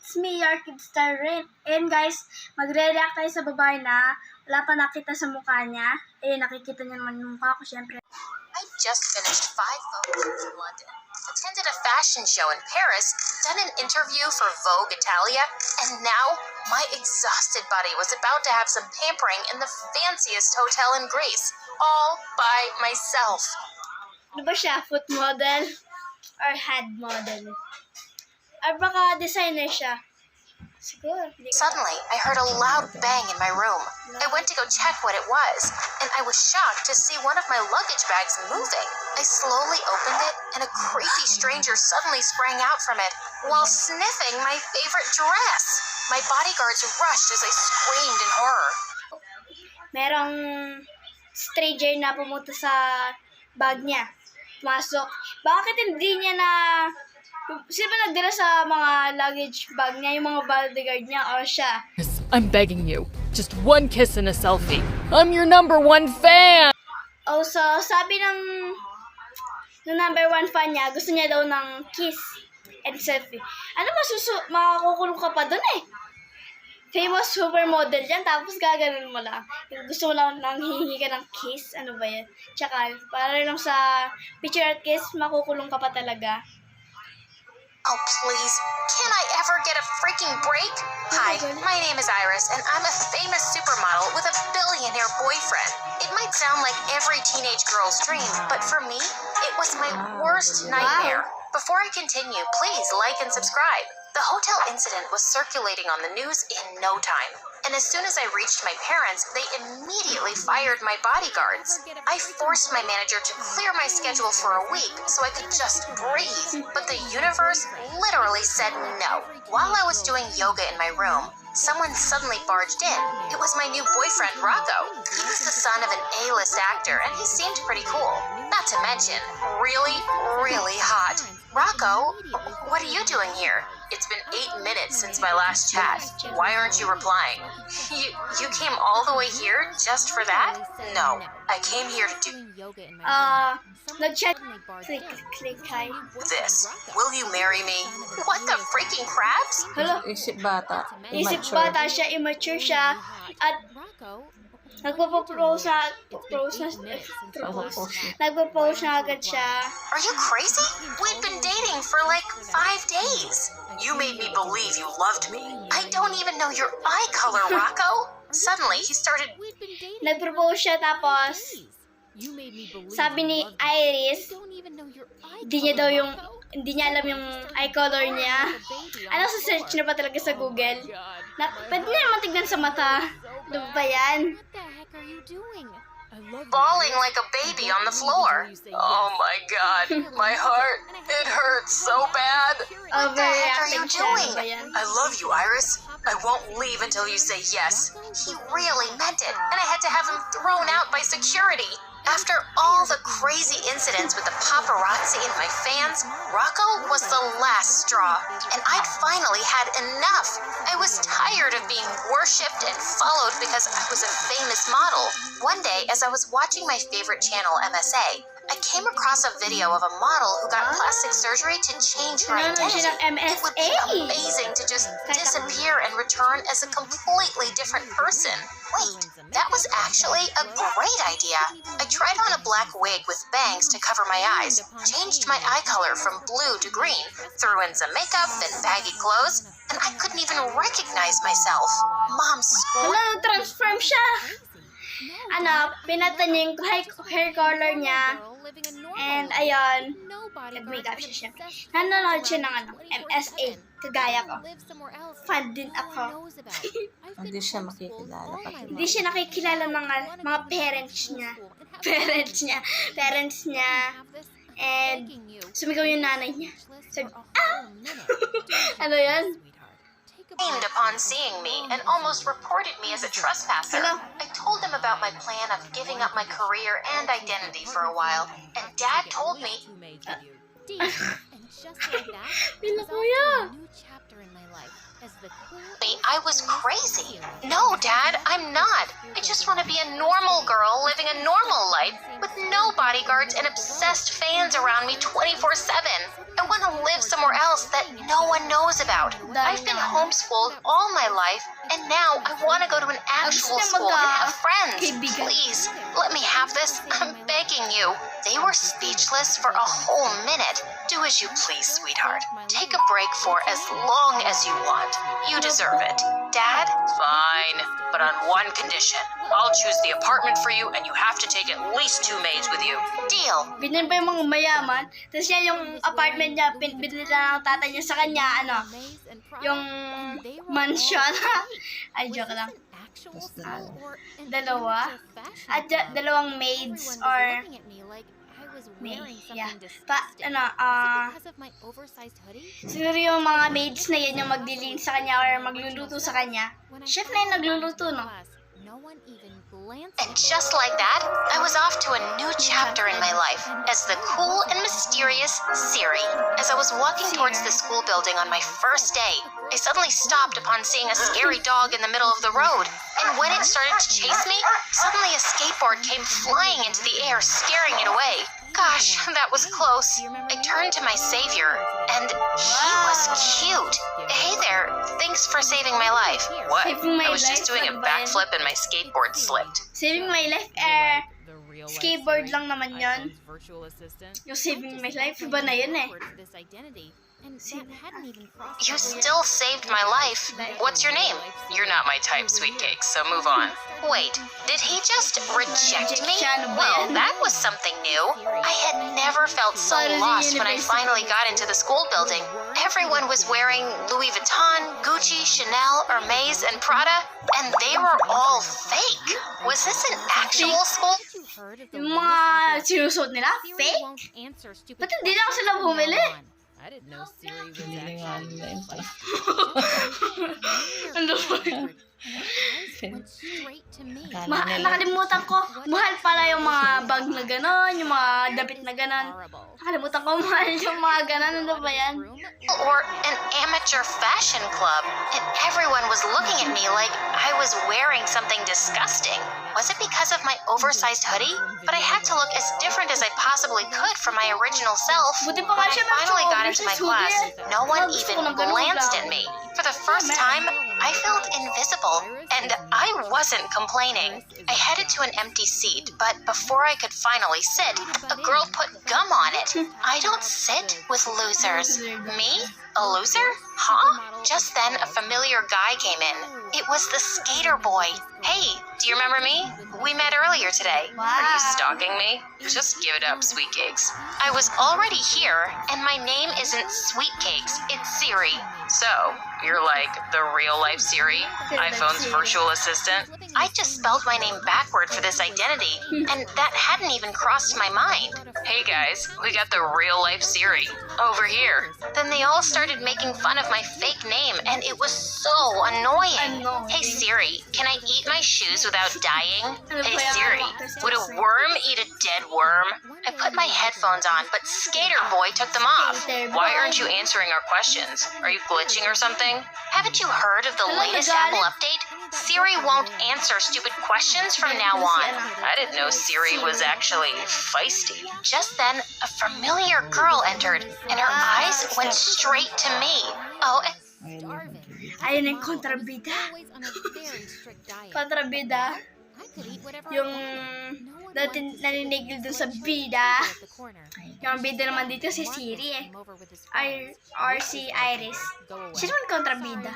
it's me, your kid star Rain. And guys, magre-react tayo sa babae na wala pa nakita sa mukha niya. Nakikita niya naman yung mukha ko, syempre. I just finished 5 photos in London, attended a fashion show in Paris, done an interview for Vogue Italia, and now my exhausted body was about to have some pampering in the fanciest hotel in Greece, all by myself. Ano ba siya? Foot model? Or hand model? Or baka designer siya? Siguro. Suddenly, I heard a loud bang in my room. I went to go check what it was, and I was shocked to see one of my luggage bags moving. I slowly opened it, and a creepy stranger suddenly sprang out from it while sniffing my favorite dress. My bodyguards rushed as I screamed in horror. Merong stranger na pumunta sa bag niya. Pumasok. Bakit hindi niya na... Sino ba nagdala sa mga luggage bag niya? Yung mga bodyguard niya o siya? I'm begging you. Just one kiss and a selfie. I'm your #1 fan! Also, sabi ng #1 fan niya, gusto niya daw ng kiss and selfie. Ano makakukulong ka pa dun eh. Famous supermodel yan, tapos gaganon mo lang. Gusto mo lang nang hihingi ka ng kiss, ano ba yan? Tsaka, para lang sa picture at kiss, makukulong ka pa talaga. Oh, please. Can I ever get a freaking break? Hi, my name is Iris, and I'm a famous supermodel with a billionaire boyfriend. It might sound like every teenage girl's dream, but for me, it was my worst nightmare. Before I continue, please like and subscribe. The hotel incident was circulating on the news in no time, and as soon as I reached my parents, they immediately fired my bodyguards. I forced my manager to clear my schedule for a week so I could just breathe, but the universe literally said no. While I was doing yoga in my room, someone suddenly barged in. It was my new boyfriend, Rocco. He was the son of an A-list actor, and he seemed pretty cool. Not to mention, really, really hot. Rocco, what are you doing here? It's been 8 minutes since my last chat. Why aren't you replying? You came all the way here just for that? No, I came here to do Nag-chat. Click, hi. this. Will you marry me? What the freaking crabs? Hello? Isip bata. Isip bata siya, immature siya, at nagpo-propose na agad siya. Are you crazy? We'd been dating for like 5 days. You made me believe you loved me. I don't even know your eye color, Rocco. Suddenly, he started... Nag-propose siya, tapos sabi ni Iris, hindi niya alam yung eye color niya. Ano, sa search na pa talaga sa Google. Pwede na naman tignan sa mata. Ano ba yan? bawling like a baby on the floor. Oh my god, my heart, it hurts so bad. What the heck are you doing? I love you, Iris. I won't leave until you say yes. He really meant it, and I had to have him thrown out by security. After all the crazy incidents with the paparazzi and my fans, Rocco was the last straw, and I'd finally had enough. I was tired of being worshipped and followed because I was a famous model. One day, as I was watching my favorite channel, MSA, I came across a video of a model who got plastic surgery to change her identity. It would be amazing to just disappear and return as a completely different person. Wait, that was actually a great idea. I tried on a black wig with bangs to cover my eyes, changed my eye color from blue to green, threw in some makeup and baggy clothes, and I couldn't even recognize myself. Mom scolded. Hello, transform siya. Pinatan niya yung hair color niya. And ayun, nag-makeup siya. Nanonood siya ng MSA, kagaya ko. Fan din ako. Hindi siya makikilala. Hindi siya nakikilala ng mga parents niya. And sumigaw yung nanay niya. Sabi, ano yan? Aimed upon seeing me and almost reported me as a trespasser. Hello? I told them about my plan of giving up my career and identity for a while, and Dad told me... Bila kuya. I was crazy. No, Dad, I'm not. I just want to be a normal girl living a normal life with no bodyguards and obsessed fans around me 24/7. I want to live somewhere else that no one knows about. I've been homeschooled all my life, and now I want to go to an actual school and have friends. Please, let me have this. I'm begging you. They were speechless for a whole minute. Do as you please, sweetheart. Take a break for as long as you want. You deserve it. Dad? Fine, but on one condition. I'll choose the apartment for you, and you have to take at least 2 maids with you. Deal. Ganyan pa yung mga mayaman. Tapos yan yung apartment niya, binili na ng tatay niya sa kanya, yung mansion. Ay, joke lang. Dalawa. At dalawang maids or siguro yung mga maids na yan yung maglilinis sa kanya or magluluto sa kanya. Chef na yung nagluluto, no? And just like that, I was off to a new chapter in my life as the cool and mysterious Siri. As I was walking towards the school building on my first day, I suddenly stopped upon seeing a scary dog in the middle of the road. And when it started to chase me, suddenly a skateboard came flying into the air, scaring it away. Gosh, that was close. I turned to my savior, and he was cute. Hey there, thanks for saving my life. What? I was just doing a backflip and my skateboard slipped. Saving my life, skateboard lang naman yun. Yung saving my life, iba na yun eh. You still saved my life. What's your name? You're not my type, sweetcake, so move on. Wait, did he just reject me? Well, that was something new. I had never felt so lost when I finally got into the school building. Everyone was wearing Louis Vuitton, Gucci, Chanel, Hermes, and Prada, and they were all fake. Was this an actual school? Yung mga sinusot nila, fake? Ba't hindi lang sila bumili? I didn't know Siri was Hindi nga nila yun pala. Ano ba yun? Akala nila. Nakalimutan ko, mahal pala yung mga bag na gano'n, yung mga damit na gano'n. Nakalimutan ko, mahal yung mga gano'n. Ano ba yan? Or an amateur fashion club, and everyone was looking at me like I was wearing something disgusting. Was it because of my oversized hoodie? But I had to look as different as I possibly could from my original self. Buti pa When nga I siya finally got into my class, no one even glanced at me. For the first time, I felt invisible, and I wasn't complaining. I headed to an empty seat, but before I could finally sit, a girl put gum on it. I don't sit with losers. Me? A loser? Huh? Just then, a familiar guy came in. It was the skater boy. Hey, do you remember me? We met earlier today. Are you stalking me? Just give it up, Sweetcakes. I was already here, and my name isn't Sweetcakes, it's Siri. So, you're like the real-life Siri? iPhone's virtual assistant? I just spelled my name backward for this identity, and that hadn't even crossed my mind. Hey guys, we got the real-life Siri. Over here. Then they all started making fun of my fake name, and it was so annoying. Hey Siri, can I eat my shoes without dying? Hey Siri, would a worm eat a dead worm? I put my headphones on, but Skater Boy took them off. Why aren't you answering our questions? Are you glitching or something? Haven't you heard of the latest Apple update? Siri won't answer stupid questions from now on. I didn't know Siri was actually feisty. Just then, a familiar girl entered, and her eyes went straight to me. Oh, Ayun yung kontrabida. Kontrabida. Yung dati naninigil dun sa bida. Yung bida naman dito si Siri eh. Or si Iris. Siya naman kontrabida.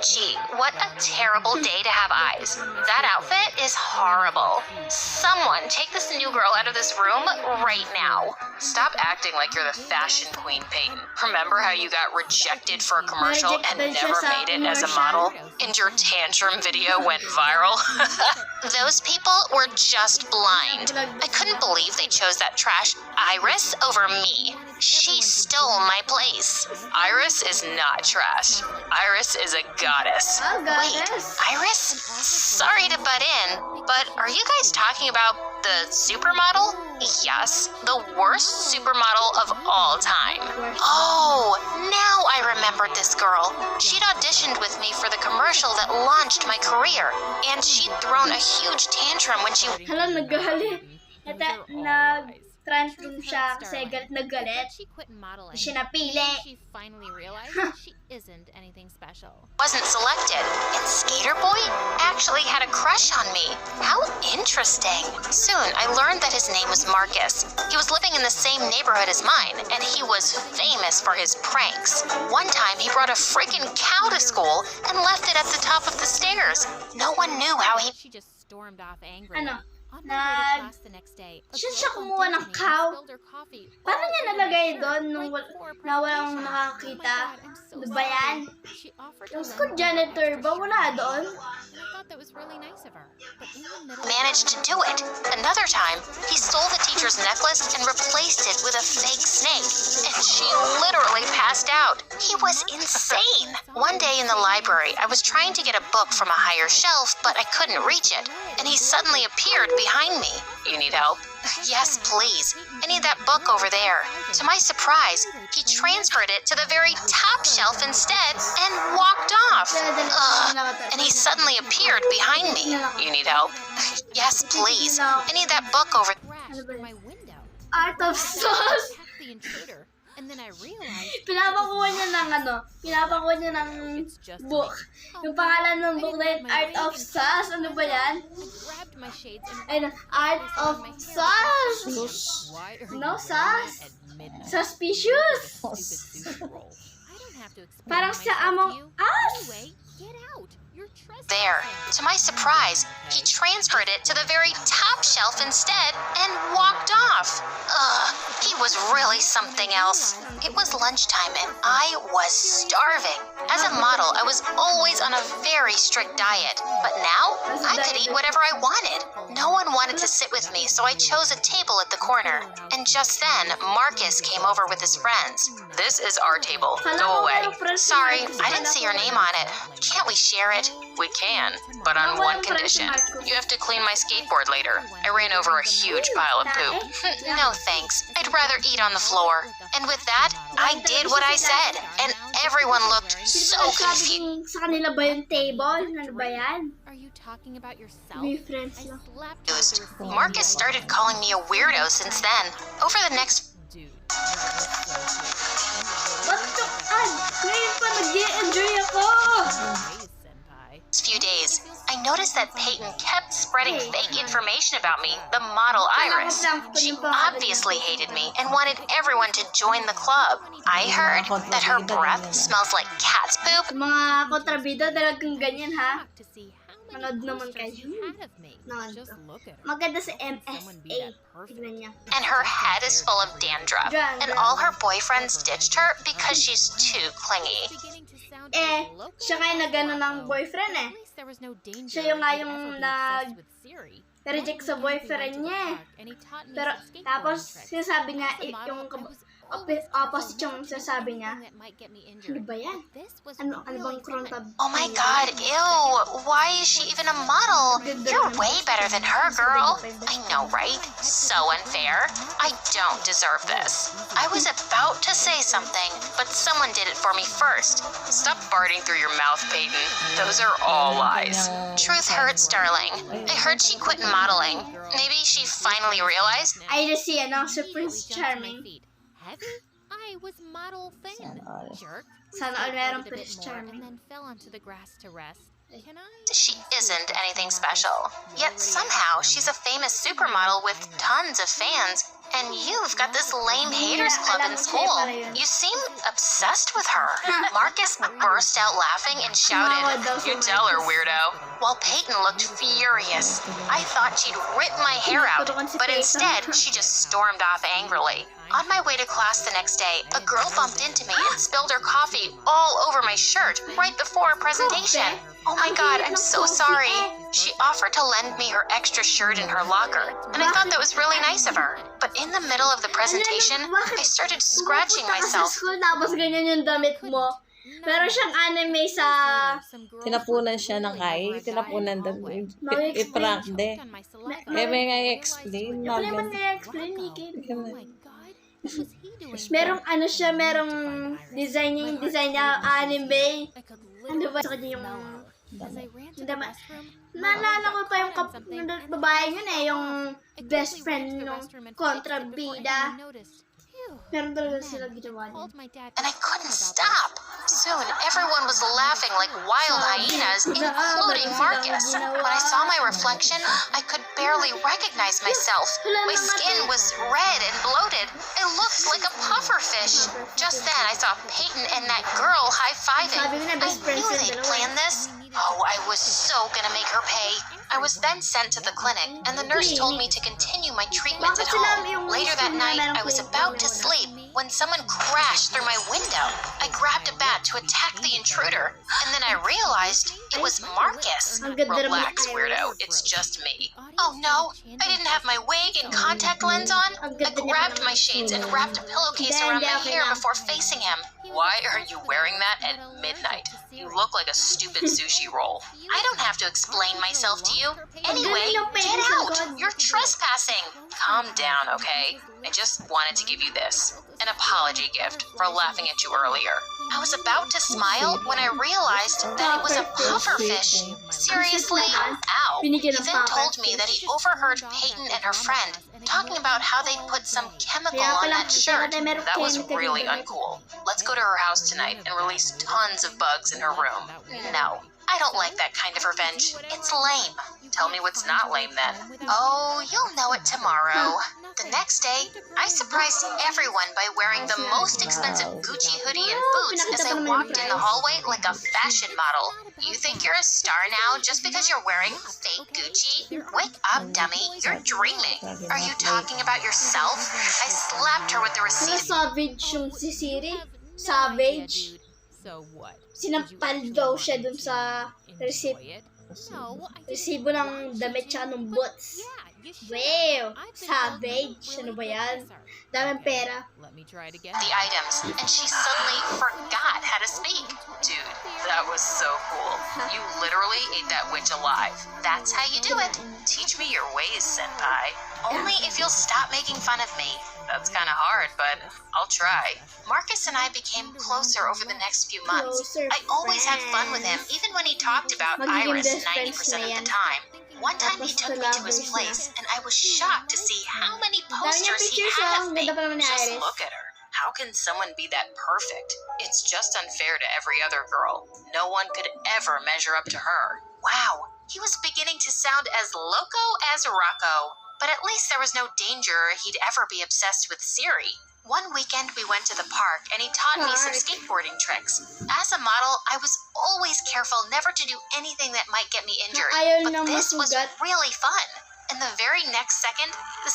Gee, what a terrible day to have eyes. That outfit is horrible. Someone take this new girl out of this room right now. Stop acting like you're the fashion queen, Peyton. Remember how you got rejected for a commercial and never made it as a model? And your tantrum video went viral? Those people were just blind. I couldn't believe they chose that trash Iris over me. She stole my place. Iris is not trash. Iris is a goddess. Oh, Wait, goddess. Iris? Sorry to butt in, but are you guys talking about the supermodel? Yes, the worst supermodel of all time. Oh, now I remembered this girl. She'd auditioned with me for the commercial that launched my career, and she'd thrown a huge tantrum when she... Hala, naggalit. Nag-tantrum siya kasi galit na galit. She quit modeling. Siya napili. She finally realized that she isn't anything special. wasn't selected, and Skater Boy actually had a crush on me. How interesting. Soon, I learned that his name was Marcus. He was living in the same neighborhood as mine, and he was famous for his pranks. One time, he brought a freaking cow to school and left it at the top of the stairs. No one knew how he... She just stormed off angrily. Ano? On my way to class the next day, a Siya girl kumuha ng bumped me and cow. spilled her coffee Paano all niya over nalagay my shirt, doon nung right before na walang presentation? nakakita? Oh my God, I'm so Ano ba yan? sorry. She offered to Yung lend school me janitor an ba? extra Wala shirt. doon? And I thought that was really nice of her. But in the middle managed to do it. Another time, he stole the teacher's necklace and replaced it with a fake snake, and she literally passed out. He was insane. One day in the library, I was trying to get a book from a higher shelf, but I couldn't reach it, and he suddenly appeared behind me. You need help? Yes, please. I need that book over there. To my surprise, he transferred it to the very top shelf instead and walked off. And he suddenly appeared behind me. You need help? Yes, please. I need that book over... crashed through my window. Art of Sauce! Attacked the intruder. And then I realized Pinapakuha niya ng pinapakuha niya ng book. Yung pangalan ng book na yun, Art of Sauce. Ano ba yan? I grabbed my shades and Ayun, Art of Sauce! why are No you sauce. at midnight? Suspicious! Stupid sushi roll. I don't have to explain Parang sa myself Among to you. Us! Anyway, get out. You're trespassing. There. To my surprise, he transferred it to the very top shelf instead and walked off. He was really something else. It was lunchtime and I was starving. As a model, I was always on a very strict diet. But now, I could eat whatever I wanted. No one wanted to sit with me, so I chose a table at the corner. And just then, Marcus came over with his friends. This is our table. Go away. Sorry, I didn't see your name on it. Can't we share it? We can, but on one condition. You have to clean my skateboard later. I ran over a huge pile of poop. No thanks. I'd rather eat on the floor. And with that, I did what I said, and everyone looked so confused. Sa kanila ba yung table? Ano ba yan? Are you talking about yourself? May friends I lang. slapped you with the receipt. Marcus started calling me a weirdo since then. Over the next Dude. Ba't yung ngayon pa nag-i-enjoy ako! Hey, senpai. few days, I noticed that Peyton kept spreading fake information about me, the model Iris. She obviously hated me and wanted everyone to join the club. I heard that her breath smells like cat's poop. Mga kontrabida, talagang ganyan ha. To see how many Manood naman posters kayo. you had of me. Nanood Just to. look at her. Maganda sa Someone be MSA. that perfect. Tignan niya. And her head is full of dandruff. And all her boyfriends ditched her because she's too clingy. Beginning to sound Eh, like local siya nga yung nagano ng though. boyfriend eh. At least there was no danger Siya yung nga he'd yung ever be nag- obsessed with Siri. reject sa boyfriend niya eh. And he taught me Pero some skateboarding tapos tricks. sinasabi niya As a model, yung I was opposite yung sinasabi niya. that might get me Ano injured. ba yan? This was Ano bang really krontab? fun. Oh my god, ew. Why is she even a model? You're way better than her, girl. I know, right? So unfair. I don't deserve this. I was about to say something, but someone did it for me first. Stop farting through your mouth, Peyton. Those are all lies. Truth hurts, darling. I heard she quit modeling. Maybe she finally realized. Ay, si si Immediately Prince jumped to my Charming. feet. Heavy? I was model thin. Jerk. We Sana all merong skateboarded a bit Prince more Charming. And then fell onto the grass to rest. Can I? She isn't anything special. Yet somehow she's a famous supermodel with tons of fans, and you've got this lame haters club in school. You seem obsessed with her. Marcus burst out laughing and shouted, "You tell her, weirdo." While Peyton looked furious. I thought she'd rip my hair out, but instead she just stormed off angrily. On my way to class the next day, a girl bumped into me and spilled her coffee all over my shirt right before a presentation. Oh my god, I'm so sorry. She offered to lend me her extra shirt in her locker, and I thought that was really nice of her. But in the middle of the presentation, I started scratching Pumunta ka sa myself. school tapos ganyan yung damit mo. Meron siyang anime sa... Tinapunan siya ng tinapunan daw. I-prank de. May nga i-explain. Ako naman na-explain, Nikki. Oh my god. What was he doing? Merong ano siya, merong design niya, anime. I could Ano ba sa kanya yung... Naalala ko pa yung babae yun yung best friend nung kontrabida. Meron talaga sila ginawa niya. And I couldn't stop. Soon, everyone was laughing like wild hyenas, including Marcus. When I saw my reflection, I could barely recognize myself. My skin was red and bloated. I looked like a pufferfish. Just then, I saw Peyton and that girl high-fiving. I knew they'd planned this. Oh, I was so gonna make her pay. I was then sent to the clinic, and the nurse told me to continue my treatment at home. Later that night, I was about to sleep when someone crashed through my window. I grabbed a bat to attack the intruder, and then I realized it was Marcus. Relax, weirdo. It's just me. Oh no, I didn't have my wig and contact lens on. I grabbed my shades and wrapped a pillowcase around my hair before facing him. Why are you wearing that at midnight? You look like a stupid sushi roll. I don't have to explain myself to you. Anyway, get out! You're trespassing! Calm down, okay? I just wanted to give you this. An apology gift for laughing at you earlier. I was about to smile when I realized that it was a pufferfish. Seriously? Ow. He then told me that he overheard Peyton and her friend talking about how they put some chemical on that shirt. That was really uncool. Let's go to her house tonight and release tons of bugs in her room. No, I don't like that kind of revenge. It's lame. Tell me what's not lame then. Oh, you'll know it tomorrow. The next day, I surprised everyone by wearing the most expensive Gucci hoodie and boots as I walked in the hallway like a fashion model. You think you're a star now just because you're wearing fake Gucci? Wake up, dummy. You're dreaming. Are you talking about yourself? I slapped her with the receipt. Savage yung si Siri. Savage. So what? Sinampal daw siya dun sa resibo ng damit tsaka ng boots. Wow! Savage! Ano ba yan? Daming pera. The items, and she suddenly forgot how to speak. Dude, that was so cool. You literally ate that witch alive. That's how you do it. Teach me your ways, senpai. Only if you'll stop making fun of me. That's kind of hard, but I'll try. Marcus and I became closer over the next few months. I always had fun with him, even when he talked about Iris 90% of the time. One time he took me to his place, and I was shocked to see how many posters he had of me. Just look at her. How can someone be that perfect? It's just unfair to every other girl. No one could ever measure up to her. Wow, he was beginning to sound as loco as Rocco. But at least there was no danger he'd ever be obsessed with Siri. One weekend we went to the park and he taught me some skateboarding tricks. As a model, I was always careful never to do anything that might get me injured. But this was really fun. And the very next second, the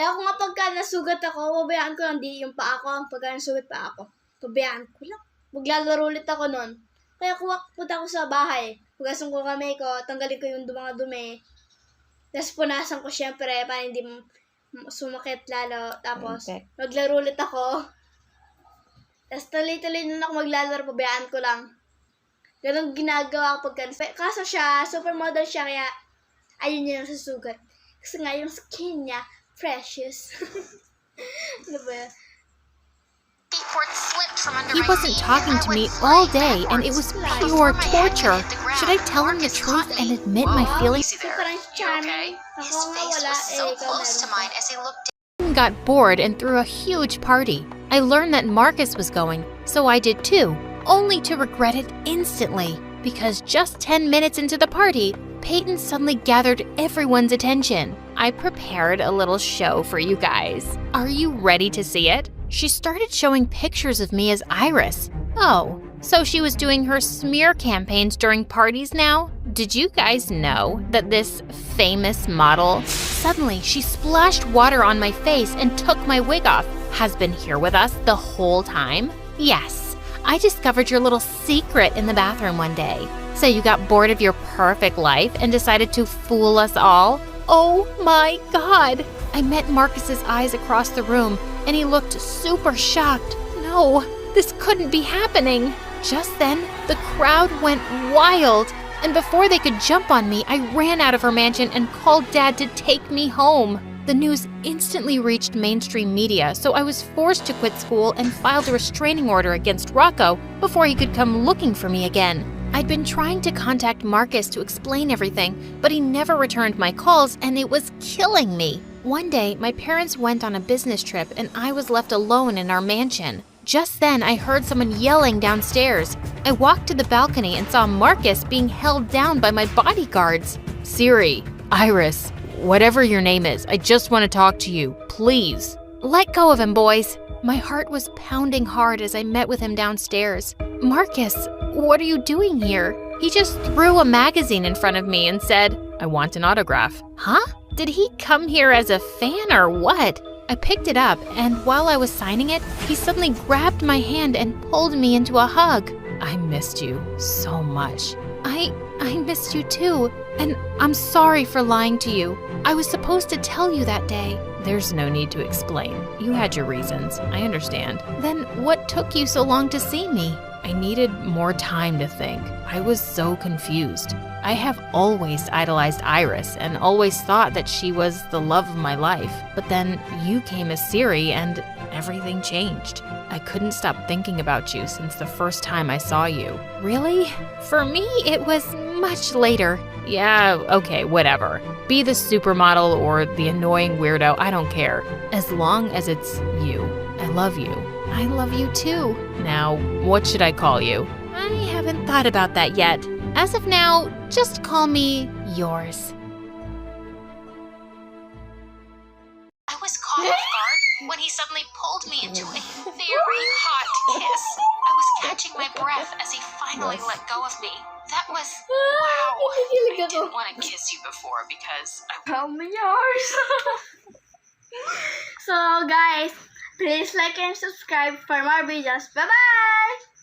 ako nga pagka nasugat ako, pabayaan ko lang, di yung paa ko. Pagka nasugat pa ako, pabayaan ko lang. Maglalaro ulit ako nun. Kaya punta ako sa bahay. Pugasan ko kamay ko, tanggalin ko yung mga dumi. Tapos punasan ko syempre para hindi sumakit lalo. Tapos maglaro ulit ako. Tapos tuloy-tuloy nun ako maglalaro, pabayaan ko lang. Ganun ginagawa ko pagka. Kaso siya, supermodel siya, kaya ayun niya yung susugat. Kasi nga yung skin niya, precious. Ano ba yan? He wasn't talking to me all day, and it was pure torture. Should I tell him the truth and admit my feelings? Parang charming. His face was so close to mine as he looked I got bored and threw a huge party. I learned that Marcus was going, so I did too, only to regret it instantly. Because just 10 minutes into the party, Peyton suddenly gathered everyone's attention. I prepared a little show for you guys. Are you ready to see it? She started showing pictures of me as Iris. Oh, so she was doing her smear campaigns during parties now? Did you guys know that this famous model, suddenly she splashed water on my face and took my wig off? has been here with us the whole time? Yes, I discovered your little secret in the bathroom one day. So you got bored of your perfect life and decided to fool us all? Oh my God! I met Marcus's eyes across the room, and he looked super shocked. No, this couldn't be happening. Just then, the crowd went wild, and before they could jump on me, I ran out of her mansion and called Dad to take me home. The news instantly reached mainstream media, so I was forced to quit school and filed a restraining order against Rocco before he could come looking for me again. I'd been trying to contact Marcus to explain everything, but he never returned my calls, and it was killing me. One day, my parents went on a business trip, and I was left alone in our mansion. Just then, I heard someone yelling downstairs. I walked to the balcony and saw Marcus being held down by my bodyguards. Siri, Iris, whatever your name is, I just want to talk to you, please. Let go of him, boys. My heart was pounding hard as I met with him downstairs. Marcus, what are you doing here? He just threw a magazine in front of me and said, I want an autograph. Huh? Did he come here as a fan or what? I picked it up, and while I was signing it, he suddenly grabbed my hand and pulled me into a hug. I missed you so much. I missed you too, and I'm sorry for lying to you. I was supposed to tell you that day. There's no need to explain. You had your reasons. I understand. Then what took you so long to see me? I needed more time to think. I was so confused. I have always idolized Iris and always thought that she was the love of my life. But then you came as Siri and everything changed. I couldn't stop thinking about you since the first time I saw you. Really? For me, it was much later. Yeah, okay, whatever. Be the supermodel or the annoying weirdo, I don't care. As long as it's you. I love you. I love you too. Now, what should I call you? I haven't thought about that yet. As of now, just call me yours. I was caught off guard when he suddenly pulled me into a very hot kiss. I was catching my breath as he finally let go of me. That was, wow. I didn't want to kiss you before because I Tell me yours. So guys, please like and subscribe for more videos. Bye-bye!